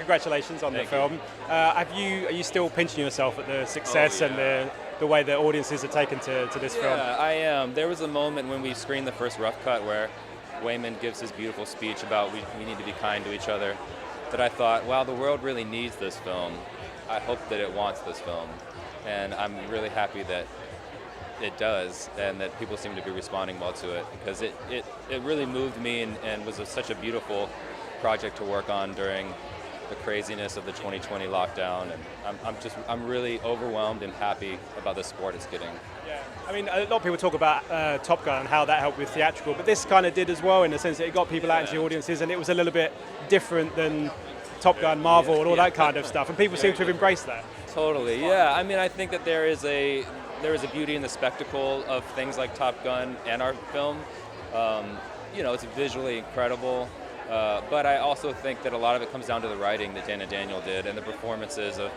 Congratulations on the film. Are you still pinching yourself at the success and the way the audiences are taken to this film? Yeah, I am. There was a moment when we screened the first rough cut where Waymond gives his beautiful speech about we need to be kind to each other, that I thought, wow, the world really needs this film. I hope that it wants this film. And I'm really happy that it does, and that people seem to be responding well to it, because it really moved me and was such a beautiful project to work on during the craziness of the 2020 lockdown, and I'm really overwhelmed and happy about the support it's getting. Yeah, I mean, a lot of people talk about Top Gun and how that helped with theatrical, but this kind of did as well, in the sense that it got people out into the audiences, and it was a little bit different than Top Gun, Marvel, and all that kind of stuff, and people seem to have embraced that. Totally, yeah. I mean, I think that there is a beauty in the spectacle of things like Top Gun and our film. It's visually incredible. But I also think that a lot of it comes down to the writing that Dan and Daniel did, and the performances of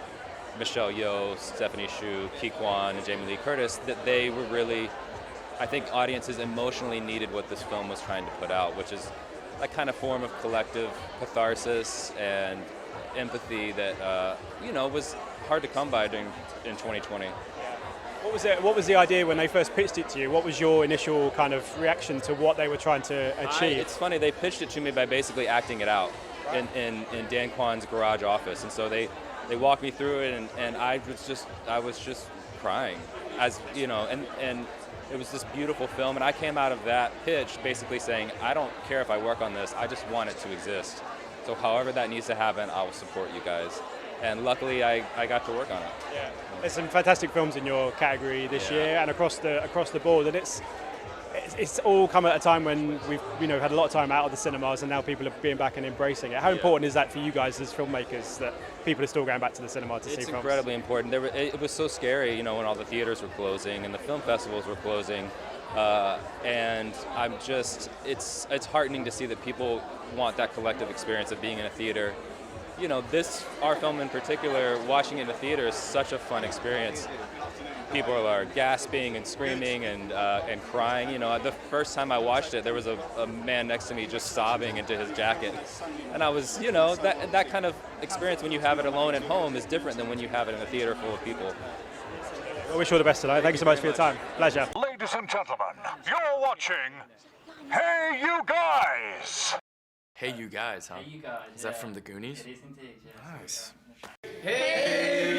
Michelle Yeoh, Stephanie Hsu, Ki Kwan, and Jamie Lee Curtis, that they were really, I think audiences emotionally needed what this film was trying to put out, which is a kind of form of collective catharsis and empathy that, was hard to come by in 2020. What was the idea when they first pitched it to you? What was your initial kind of reaction to what they were trying to achieve? It's funny, they pitched it to me by basically acting it out in Dan Kwan's garage office, and so they walked me through it, and I was just crying, as you know, and it was this beautiful film, and I came out of that pitch basically saying, I don't care if I work on this, I just want it to exist. So however that needs to happen, I will support you guys. And luckily, I got to work on it. Yeah, there's some fantastic films in your category this year and across the board, and it's all come at a time when we've had a lot of time out of the cinemas, and now people are being back and embracing it. How important is that for you guys as filmmakers, that people are still going back to the cinema to see films? It's incredibly important. It was so scary, when all the theaters were closing and the film festivals were closing, and it's heartening to see that people want that collective experience of being in a theater. Our film in particular, watching it in the theater is such a fun experience. People are gasping and screaming and crying. The first time I watched it, there was a man next to me just sobbing into his jacket. And I was, that kind of experience when you have it alone at home is different than when you have it in a theater full of people. I wish you all the best tonight. Thank you so much for your time. Pleasure. Ladies and gentlemen, you're watching Hey You Guys! Hey You Guys, huh? Hey You Guys. Is that from the Goonies? It is indeed, yes. Nice. Hey